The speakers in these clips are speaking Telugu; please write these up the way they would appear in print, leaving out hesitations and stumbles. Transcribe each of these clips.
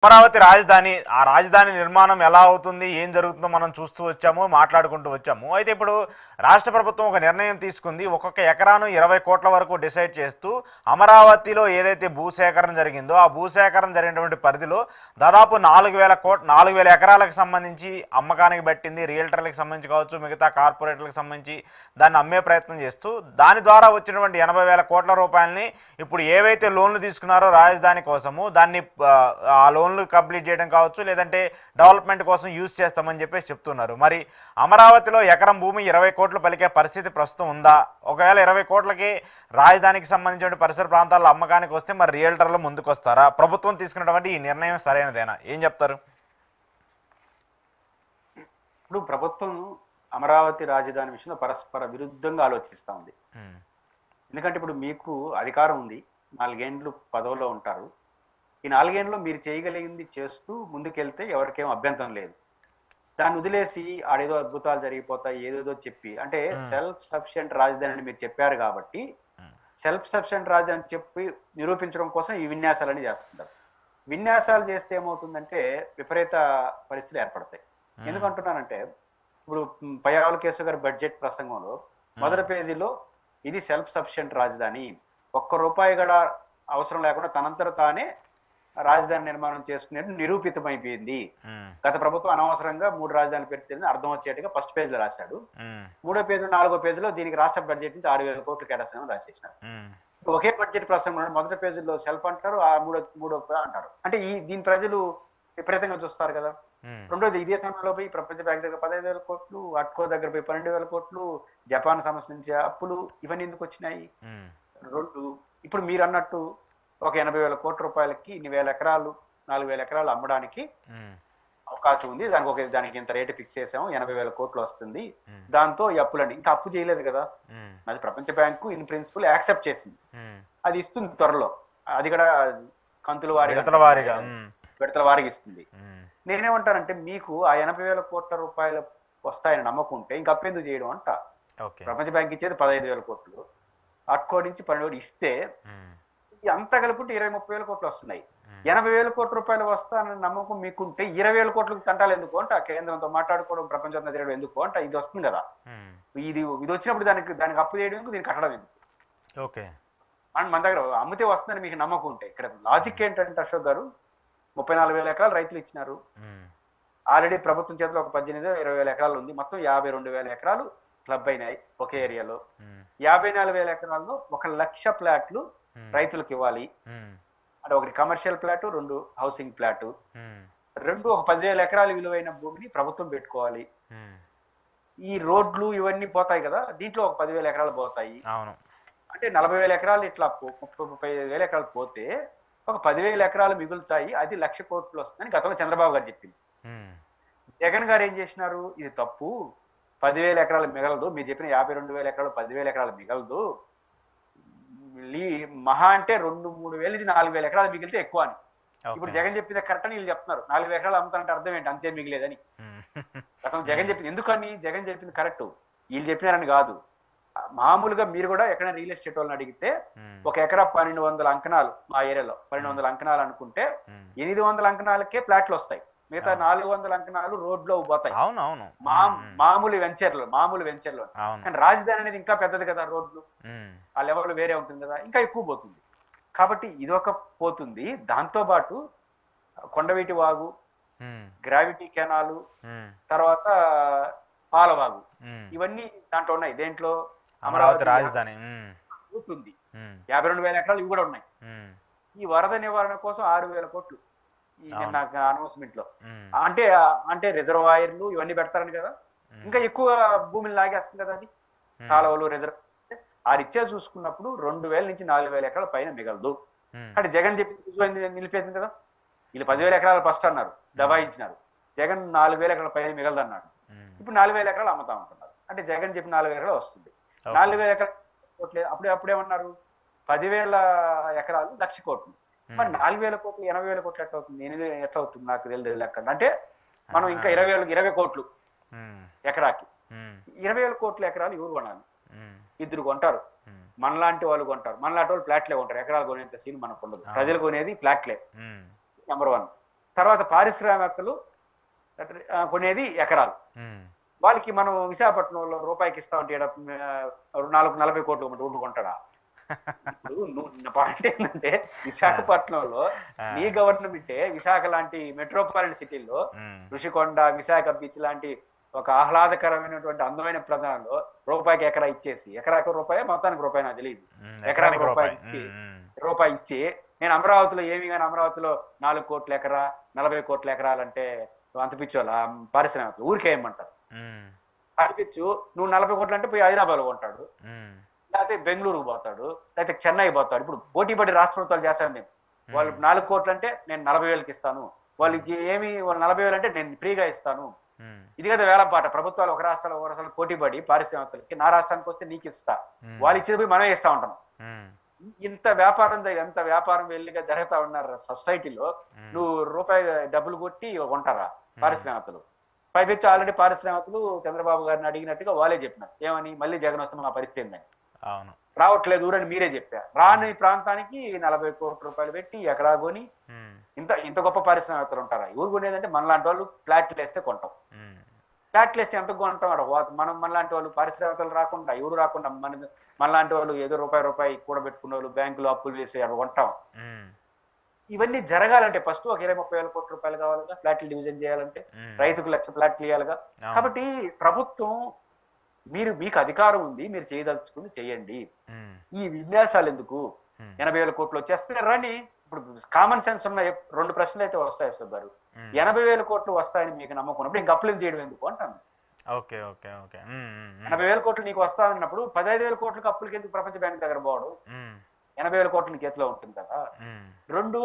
అమరావతి రాజధాని ఆ రాజధాని నిర్మాణం ఎలా అవుతుంది ఏం జరుగుతుందో మనం చూస్తూ వచ్చాము మాట్లాడుకుంటూ వచ్చాము. అయితే ఇప్పుడు రాష్ట్ర ప్రభుత్వం ఒక నిర్ణయం తీసుకుంది. ఒక్కొక్క ఎకరాను 20 కోట్ల వరకు డిసైడ్ చేస్తూ అమరావతిలో ఏదైతే భూసేకరణ జరిగిందో ఆ భూసేకరణ జరిగినటువంటి పరిధిలో దాదాపు 4,000 ఎకరాలకు సంబంధించి అమ్మకానికి పెట్టింది. రియల్టర్లకు సంబంధించి కావచ్చు, మిగతా కార్పొరేట్లకు సంబంధించి దాన్ని అమ్మే ప్రయత్నం చేస్తూ దాని ద్వారా వచ్చినటువంటి 80,000 కోట్ల రూపాయలని ఇప్పుడు ఏవైతే లోన్లు తీసుకున్నారో రాజధాని కోసము దాన్ని ఆ లోన్లు కంప్లీట్ చేయడం కావచ్చు, లేదంటే డెవలప్మెంట్ కోసం యూజ్ చేస్తామని చెప్పేసి చెప్తున్నారు. మరి అమరావతిలో ఎకరం భూమి 20 కోట్లు పలికే పరిస్థితి ప్రస్తుతం ఉందా? ఒకవేళ 20 కోట్లకి రాజధానికి సంబంధించిన పరిసర ప్రాంతాల్లో అమ్మకానికి వస్తే మరి రియల్టర్లు ముందుకు వస్తారా? ప్రభుత్వం తీసుకున్నటువంటి ఈ నిర్ణయం సరైనదేనా? ఏం చెప్తారు? ఇప్పుడు ప్రభుత్వం అమరావతి రాజధాని విషయంలో పరస్పర విరుద్ధంగా ఆలోచిస్తూ ఉంది. ఎందుకంటే ఇప్పుడు మీకు అధికారం ఉంది, 4 ఏళ్ళు పదవిలో ఉంటారు. ఈ 4 ఏళ్ళలో మీరు చేయగలిగింది చేస్తూ ముందుకెళ్తే ఎవరికేం అభ్యంతరం లేదు. దాన్ని వదిలేసి ఆడేదో అద్భుతాలు జరిగిపోతాయి ఏదేదో చెప్పి, అంటే సెల్ఫ్ సఫిషియెంట్ రాజధాని అని మీరు చెప్పారు కాబట్టి సెల్ఫ్ సఫిషియెంట్ రాజధాని చెప్పి నిరూపించడం కోసం ఈ విన్యాసాలని చేస్తున్నారు. విన్యాసాలు చేస్తే ఏమవుతుందంటే విపరీత పరిస్థితులు ఏర్పడతాయి. ఎందుకంటున్నానంటే ఇప్పుడు పయ్యావుల కేశవ్ గారి బడ్జెట్ ప్రసంగంలో మొదటి పేజీలో ఇది సెల్ఫ్ సఫిషియెంట్ రాజధాని, ₹1 కూడా అవసరం లేకుండా తనంతట తానే రాజధాని నిర్మాణం చేసుకునేది నిరూపితమైపోయింది. గత ప్రభుత్వం అనవసరంగా 3 రాజధానులు పెడితే అర్థం వచ్చేట్టుగా ఫస్ట్ పేజీలో రాశాడు. 3వ పేజీ 4వ పేజీలో దీనికి రాష్ట్ర బడ్జెట్ నుంచి 6,000 కోట్లు కేటాయిస్తామని రాసేసినారు. ఒకే బడ్జెట్ ప్రసంగం మొదటి పేజీలో సెల్ఫ్ అంటారు, ఆ మూడో అంటారు. అంటే దీని ప్రజలు విపరీతంగా చూస్తారు కదా. రెండోది, ఇదే సమయంలో పోయి ప్రపంచ బ్యాంక్ దగ్గర 15,000 కోట్లు, అట్కో దగ్గర పోయి 12,000 కోట్లు, జపాన్ సంస్థ నుంచి అప్పులు, ఇవన్నీ ఎందుకు వచ్చినాయి? రెండు, ఇప్పుడు మీరు అన్నట్టు ఒక 80,000 కోట్ల రూపాయలకి ఇన్ని వేల ఎకరాలు 4,000 ఎకరాలు అమ్మడానికి అవకాశం ఉంది. దానికి ఇంత రేటు ఫిక్స్ చేసాము, 80,000 కోట్లు వస్తుంది. దాంతో ఈ అప్పులండి, ఇంకా అప్పు చేయలేదు కదా. అది ప్రపంచ బ్యాంకు ఇన్ ప్రిన్సిపల్ యాక్సెప్ట్ చేసింది, అది ఇస్తుంది త్వరలో. అది కూడా కంతుల విడతల వారిగా ఇస్తుంది. నేనేమంటానంటే మీకు ఆ 80,000 కోట్ల రూపాయలు వస్తాయని నమ్మకుంటే ఇంకా అప్పు ఎందుకు చేయడం అంట. ప్రపంచ బ్యాంక్ ఇచ్చేది 15,000 కోట్లు, అట్కో నుంచి 12,000 ఇస్తే అంతా కలుపుకుంటే 20-30,000 కోట్లు వస్తున్నాయి. 80,000 కోట్ల రూపాయలు వస్తానని నమ్మకం మీకుంటే 20,000 కోట్లకు తంటాలు ఎందుకు అంట, కేంద్రంతో మాట్లాడుకోవడం, ప్రపంచంతో తిరగడం ఎందుకు అంట. ఇది వస్తుంది కదా, ఇది వచ్చినప్పుడు దానికి అప్పు చేయడం ఎందుకు, దీనికి కట్టడం ఎందుకు? ఓకే, మన దగ్గర అమ్మితే వస్తుందని మీకు నమ్మకం ఉంటే. ఇక్కడ లాజిక్ ఏంటంటే అశోక్ గారు, 34,000 ఎకరాలు రైతులు ఇచ్చినారు. ఆల్రెడీ ప్రభుత్వం చేతిలో ఒక 18,000-20,000 ఎకరాలు ఉంది. మొత్తం 52,000 ఎకరాలు క్లబ్ అయినాయి ఒకే ఏరియాలో. 54,000 ఎకరాల్లో 1,00,000 ప్లాట్లు రైతులకు ఇవ్వాలి. అంటే ఒకటి కమర్షియల్ ప్లాట్, 2 హౌసింగ్ ప్లాట్, 2 ఒక 10,000 ఎకరాలు విలువైన భూమిని ప్రభుత్వం పెట్టుకోవాలి. ఈ రోడ్లు ఇవన్నీ పోతాయి కదా, దీంట్లో ఒక 10,000 ఎకరాలు పోతాయి. అంటే 40,000 ఎకరాలు ఇట్లా 35,000 ఎకరాలు పోతే ఒక 10,000 ఎకరాలు మిగులుతాయి. అది 1,00,000 కోట్లు వస్తుందని గతంలో చంద్రబాబు గారు చెప్పింది. జగన్ గారు ఏం చేసినారు, ఇది తప్పు, 10,000 ఎకరాలు మిగలదు, మీరు చెప్పిన 52,000 ఎకరాలు 10,000 ఎకరాలు మిగలదు, మహా అంటే 2-3 వేల నుంచి 4,000 ఎకరాలు మిగిలితే ఎక్కువ అని. ఇప్పుడు జగన్ చెప్పింది కరెక్ట్ అని వీళ్ళు చెప్తున్నారు. 4,000 ఎకరాలు అమ్ముతారంటే అర్థం ఏంటి, అంతే మిగిలేదని. గతం జగన్ చెప్పింది ఎందుకని, జగన్ చెప్పింది కరెక్ట్, వీళ్ళు చెప్పినారని కాదు. మామూలుగా మీరు కూడా ఎక్కడైనా రియల్ ఎస్టేట్ వాళ్ళని అడిగితే ఒక ఎకరా 1,200 అంకణాలు, మా ఏరియాలో 1,200 అంకణాలు అనుకుంటే 800 అంకణాలకే ప్లాట్లు వస్తాయి, మిగతా 400 అంకణాలు రోడ్లో పోతాయి. మామూలు వెంచర్లో. కానీ రాజధాని అనేది ఇంకా పెద్దది కదా, రోడ్లు ఆ లెవెల్ వేరే ఉంటుంది కదా, ఇంకా ఎక్కువ పోతుంది. కాబట్టి ఇదొక పోతుంది. దాంతో పాటు కొండవీటి వాగు, గ్రావిటీ కెనాలు, తర్వాత పాలవాగు, ఇవన్నీ దాంట్లో ఉన్నాయి. దేంట్లో అమరావతి రాజధాని ఉంది. 52,000 ఎకరాలు ఇవి కూడా ఉన్నాయి. ఈ వరద నివారణ కోసం 6,000 కోట్లు నాకు అనౌన్స్మెంట్ లో. అంటే రిజర్వాయర్లు ఇవన్నీ పెడతారని కదా, ఇంకా ఎక్కువ భూమిని లాగేస్తుంది కదా అది. కాలువలు, రిజర్వ్ ఆ రిచ్చా చూసుకున్నప్పుడు 2,000 నుంచి 4,000 ఎకరాల పైన మిగలదు. అంటే జగన్ చెప్పి నిలిపేసింది కదా. వీళ్ళు 10,000 ఎకరాలు ఫస్ట్ అన్నారు, దబాయించినారు. జగన్ 4,000 ఎకరాల పైన మిగలదు అన్నాడు. ఇప్పుడు 4,000 ఎకరాలు అమ్ముతా ఉంటున్నారు. అంటే జగన్ చెప్పి 4,000 ఎకరాలు వస్తుంది. 4,000 ఎకరాలు అప్పుడేమన్నారు, 10,000 ఎకరాలు 1,00,000 కోట్లు. మరి 4,000 కోట్లు 80,000 కోట్లు ఎట్లా అవుతుంది, ఎట్లా అవుతుంది నాకు తెలియదు లెక్క. అంటే మనం ఇంకా 20 కోట్లు ఎకరాకి, 20,000 కోట్ల ఎకరాలు ఎవరు కొనాలి? 2 కొంటారు, మనలాంటి వాళ్ళు కొంటారు. మనలాంటి వాళ్ళు ఫ్లాట్లే కొంటారు, ఎకరాలు కొనేంత సీన్ మనకు ఉండదు. ప్రజలు కొనేది ఫ్లాట్లే. నెంబర్ 1. తర్వాత పారిశ్రామికలు కొనేది ఎకరాలు. ఉమ్, వాళ్ళకి మనం విశాఖపట్నంలో రూపాయికి ఇస్తామంటే 40 కోట్లు రోడ్డు కొంటాడా? ఇప్పుడు నా పాయింట్ ఏంటంటే విశాఖపట్నంలో ఆ, మీ గవర్నమెంటే విశాఖ లాంటి మెట్రోపాలిటన్ సిటీల్లో ఉమ్, ఋషికొండ, విశాఖ బీచ్ లాంటి ఒక ఆహ్లాదకరమైనటువంటి అందమైన ప్రధానంలో రూపాయికి ఎకరా ఇచ్చేసి, ఎకరాకు రూపాయి మొత్తానికి రూపాయి నాకు తెలియదు, ఎకరాకు ఎకరానికి రూపాయి రూపాయి. ఇచ్చి రూపాయి ఇచ్చి నేను అమరావతిలో ఏమి కానీ అమరావతిలో 4 కోట్ల ఎకరా 40 కోట్ల ఎకరాలంటే అంత పిచ్చోళ్ళ పారిశ్రామికలు ఊరికే ఏమంటారు? అనిపించు నువ్వు 40 కోట్లు అంటే పోయి హైదరాబాద్ కొంటాడు, లేకపోతే బెంగళూరుకు పోతాడు, లేకపోతే చెన్నై పోతాడు. ఇప్పుడు పోటీ పడి రాష్ట్ర ప్రభుత్వాలు చేశాను నేను. వాళ్ళు 4 కోట్లు అంటే నేను 40,000కి ఇస్తాను, వాళ్ళకి వాళ్ళు 40,000 అంటే నేను ఫ్రీగా ఇస్తాను. ఇది కదా వేలంపాట. ప్రభుత్వాలు ఒక రాష్ట్రాలు పోటీ పడి పారిశ్రామికలకి నా రాష్ట్రానికి వస్తే నీకు ఇస్తా, వాళ్ళు ఇచ్చేది పోయి మనమే ఇస్తా ఉంటాం. ఇంత వ్యాపారం వెళ్ళిగా జరుగుతా ఉన్నారు సొసైటీలో. నువ్వు రూపాయి డబ్బులు కొట్టి కొంటారా పారిశ్రామికలు? పైపెచ్చి ఆల్రెడీ పారిశ్రామికలు చంద్రబాబు గారిని అడిగినట్టుగా వాళ్ళే చెప్పినారు, ఏమని మళ్ళీ జగన్ వస్తున్న మా పరిస్థితి ఏందని. రావట్లేదు ఊరని మీరే చెప్పారు. రాని ప్రాంతానికి 40 కోట్ల రూపాయలు పెట్టి ఎకరా కొని ఇంత గొప్ప పారిశ్రామికలు ఉంటారా? ఎవరు కొనేదంటే మనలాంటి వాళ్ళు ఫ్లాట్లు వేస్తే కొంటాం. ఫ్లాట్లు వేస్తే ఎంత కొంటాం? మనం మనలాంటి వాళ్ళు పారిశ్రామికలు రాకుండా ఎవరు రాకుండా మనలాంటి వాళ్ళు ఏదో రూపాయి కూడబెట్టుకున్న వాళ్ళు బ్యాంకులో అప్పులు వేసి అవి కొంటాం. ఇవన్నీ జరగాలంటే ఫస్ట్ ఒక 20-30 వేల కోట్ల రూపాయలు కావాలిగా ఫ్లాట్లు డివిజన్ చేయాలంటే, రైతుకు 1,00,000 ఫ్లాట్లు ఇవ్వాలిగా. కాబట్టి ప్రభుత్వం మీకు అధికారం ఉంది, మీరు చేయదలుచుకుని చేయండి. ఈ విన్యాసాలు ఎందుకు? 80,000 కోట్లు వచ్చేస్తే రాని. ఇప్పుడు కామన్ సెన్స్ ఉన్న 2 ప్రశ్నలు అయితే వస్తాయి సుబ్బారు. 80,000 కోట్లు వస్తాయని మీకు నమ్మకం ఉన్నప్పుడు ఇంక అప్పులు చేయడం ఎందుకు అంటాను. 80,000 కోట్లు నీకు వస్తాయన్నప్పుడు 15,000 కోట్లకు అప్పులకి ఎందుకు ప్రపంచ బ్యాంక్ దగ్గర పోవడం? 80,000 కోట్లు నీ చేతిలో ఉంటుంది కదా. 2,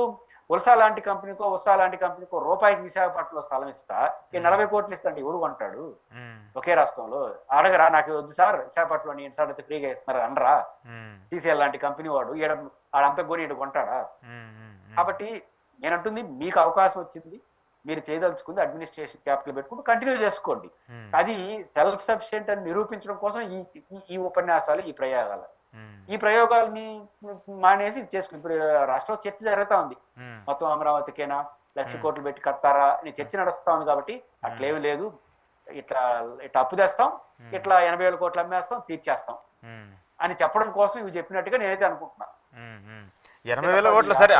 ఉల్సా లాంటి కంపెనీకో రూపాయికి విశాఖపట్నంలో స్థలం ఇస్తా, ఈ 40 కోట్లు ఇస్తా అంటే ఎవరు కొంటాడు? ఒకే రాష్ట్రంలో అడగరా, నాకు వద్దు సార్ విశాఖపట్నంలో నేను సార్ అయితే ఫ్రీగా ఇస్తున్నారు అనరా? సిసిఎల్ లాంటి కంపెనీ వాడు ఆడంతా కొని ఇటు కొంటాడా? కాబట్టి నేనంటుంది మీకు అవకాశం వచ్చింది, మీరు చేయదలుచుకుంది అడ్మినిస్ట్రేషన్ క్యాపిటల్ పెట్టుకుంటూ కంటిన్యూ చేసుకోండి. అది సెల్ఫ్ సఫిషియెంట్ అని నిరూపించడం కోసం ఈ ఉపన్యాసాలు, ఈ ప్రయోగాలు. ఈ ప్రయోగాలని మానేసి చేసుకుని ఇప్పుడు రాష్ట్రంలో చర్చ జరుగుతా ఉంది. మొత్తం అమరావతికేనా 1,00,000 కోట్లు పెట్టి కట్టారా అని చర్చ నడుస్తా ఉంది. కాబట్టి అట్లేమి లేదు, ఇట్లా అప్పు తెస్తాం, ఇట్లా 80,000 కోట్లు అమ్మేస్తాం, తీర్చేస్తాం అని చెప్పడం కోసం ఇవి చెప్పినట్టుగా నేనైతే అనుకుంటున్నా. 80,000 కోట్లు సరే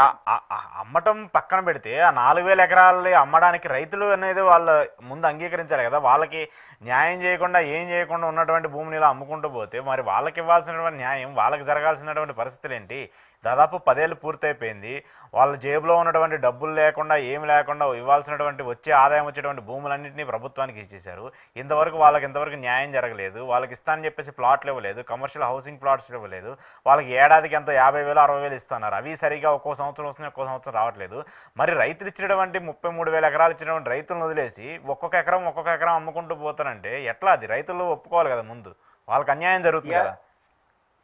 అమ్మటం పక్కన పెడితే, ఆ 4,000 ఎకరాలు అమ్మడానికి రైతులు అనేది వాళ్ళ ముందు అంగీకరించారు కదా. వాళ్ళకి న్యాయం చేయకుండా ఏం చేయకుండా ఉన్నటువంటి భూమిని ఇలా అమ్ముకుంటూ పోతే మరి వాళ్ళకి ఇవ్వాల్సినటువంటి న్యాయం, వాళ్ళకి జరగాల్సినటువంటి పరిస్థితులు ఏంటి? దాదాపు 10 ఏళ్ళు పూర్తయిపోయింది. వాళ్ళ జేబులో ఉన్నటువంటి డబ్బులు లేకుండా ఏమి లేకుండా ఇవ్వాల్సినటువంటి వచ్చే ఆదాయం వచ్చేటువంటి భూములన్నింటినీ ప్రభుత్వానికి ఇచ్చేశారు. ఇంతవరకు న్యాయం జరగలేదు. వాళ్ళకి ఇస్తానని చెప్పేసి ప్లాట్లు ఇవ్వలేదు, కమర్షియల్ హౌసింగ్ ప్లాట్స్ ఇవ్వలేదు. వాళ్ళకి ఏడాదికి ఎంతో 50,000 60,000 ఇస్తున్నారు. అవి సరిగా ఒక్కో సంవత్సరం వస్తున్నాయి, ఒక్కో సంవత్సరం రావట్లేదు. మరి రైతులు ఇచ్చినటువంటి 33,000 ఎకరాలు ఇచ్చినటువంటి రైతులను వదిలేసి ఒక్కొక్క ఎకరం అమ్ముకుంటూ పోతారంటే ఎట్లా? అది రైతులు ఒప్పుకోవాలి కదా, ముందు వాళ్ళకి అన్యాయం జరుగుతుంది కదా.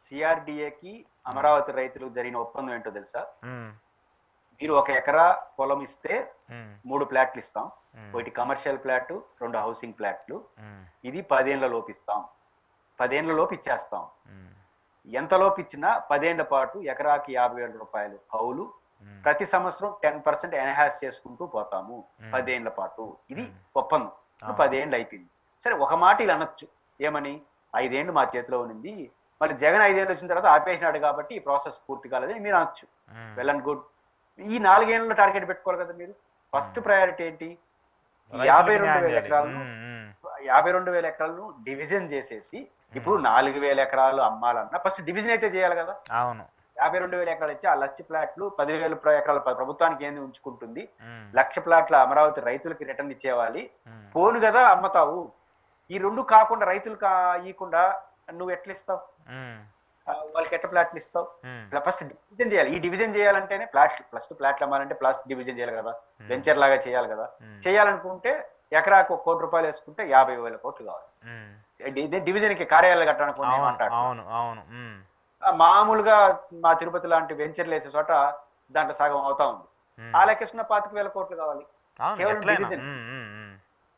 సిఆర్డిఏకి అమరావతి రైతులకు జరిగిన ఒప్పందం ఏంటో తెలుసా? మీరు 1 ఎకరా పొలం ఇస్తే 3 ప్లాట్లు ఇస్తాం, ఒకటి కమర్షియల్ ప్లాట్, 2 హౌసింగ్ ప్లాట్లు. ఇది 10 ఏళ్ల లోపు ఇస్తాం, 10 ఏళ్ల లోపు ఇచ్చేస్తాం. ఎంత లోపు ఇచ్చినా 10 ఏళ్ల పాటు ఎకరాకి 50,000 రూపాయలు కౌలు, ప్రతి సంవత్సరం 10% ఎన్హాన్స్ చేసుకుంటూ పోతాము 10 ఏళ్ల పాటు. ఇది ఒప్పందం. 10 ఏళ్ళు అయిపోయింది. సరే, ఒక మాట ఇలా అనొచ్చు, ఏమని? 5 ఏళ్ళు మా చేతిలో ఉంది, మళ్ళీ జగన్ 5 ఏళ్ళు వచ్చిన తర్వాత ఆపేసినాడు కాబట్టి ఈ ప్రాసెస్ పూర్తి కాలేదని మీరు అనొచ్చు. Well and good. ఈ 4 ఏళ్ళలో టార్గెట్ పెట్టుకోవాలి కదా మీరు. ఫస్ట్ ప్రయారిటీ ఏంటి? 52,000 ఎకరాలను డివిజన్ చేసేసి, ఇప్పుడు 4,000 ఎకరాలు అమ్మాలన్నా ఫస్ట్ డివిజన్ అయితే చేయాలి కదా. అవును. 52,000 ఎకరాలు ఇచ్చి ఆ 1,00,000 ప్లాట్లు 10,000 ఎకరాలు ప్రభుత్వానికి ఏంది ఉంచుకుంటుంది, 1,00,000 ప్లాట్ల అమరావతి రైతులకి రిటర్న్ ఇచ్చేవాలి. పోను కదా అమ్మతావు. ఈ 2 కాకుండా రైతులు ఇవ్వకుండా నువ్వు ఎట్లా ఇస్తావు? వాళ్ళకి ఎట్లా ప్లాట్లు ఇస్తావు? ఫస్ట్ డివిజన్ చేయాలి. ఈ డివిజన్ చేయాలంటేనే ప్లాట్లు అమ్మాలంటే ప్లాట్ డివిజన్ చేయాలి కదా, వెంచర్ లాగా చేయాలి కదా. చేయాలనుకుంటే ఎకరాకు 1 కోటి రూపాయలు వేసుకుంటే 50,000 కోట్లు కావాలి. డివిజన్ కి కార్యాలయాలు కట్టడానికి ఏమంటారు? మామూలుగా మా తిరుపతి లాంటి వెంచర్లు వేసే చోట దాంట్లో సగం అవుతా ఉంది. ఆ లెక్కేసుకున్న 25,000 కోట్లు కావాలి కేవలం డివిజన్.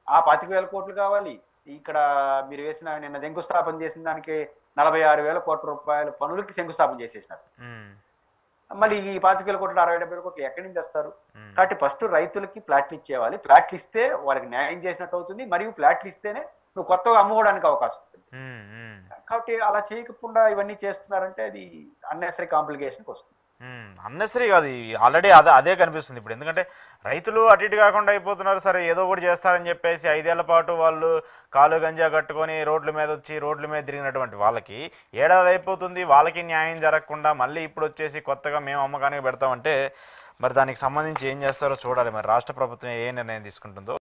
ఆ 25,000 కోట్లు కావాలి. ఇక్కడ మీరు వేసిన నిన్న శంకుస్థాపన చేసిన దానికి 46,000 కోట్ల రూపాయల పనులకి శంకుస్థాపన చేసేసినారు. మళ్ళీ ఈ 25,000 కోట్లు 60-70 కోట్లు ఎక్కడి నుంచి తెస్తారు? కాబట్టి ఫస్ట్ రైతులకి ప్లాట్లు ఇచ్చేవాలి. ప్లాట్లు ఇస్తే వాళ్ళకి న్యాయం చేసినట్టు అవుతుంది. మరియు ప్లాట్లు ఇస్తేనే నువ్వు కొత్తగా అమ్ముకోవడానికి అవకాశం ఉంటుంది. కాబట్టి అలా చేయకుండా ఇవన్నీ చేస్తున్నారంటే అది అన్నెసరీ కాంప్లికేషన్కి వస్తుంది. అన్నెసరీ కాదు, ఆల్రెడీ అదే కనిపిస్తుంది ఇప్పుడు. ఎందుకంటే రైతులు అటు ఇటు కాకుండా అయిపోతున్నారు. సరే ఏదో ఒకటి చేస్తారని చెప్పేసి 5 ఏళ్ల పాటు వాళ్ళు కాలు గంజా కట్టుకొని రోడ్ల మీద వచ్చి రోడ్ల మీద తిరిగినటువంటి వాళ్ళకి ఏడాది అయిపోతుంది, వాళ్ళకి న్యాయం జరగకుండా మళ్ళీ ఇప్పుడు వచ్చేసి కొత్తగా మేము అమ్మకానికి పెడతామంటే మరి దానికి సంబంధించి ఏం చేస్తారో చూడాలి. మరి రాష్ట్ర ప్రభుత్వం ఏ నిర్ణయం తీసుకుంటుందో.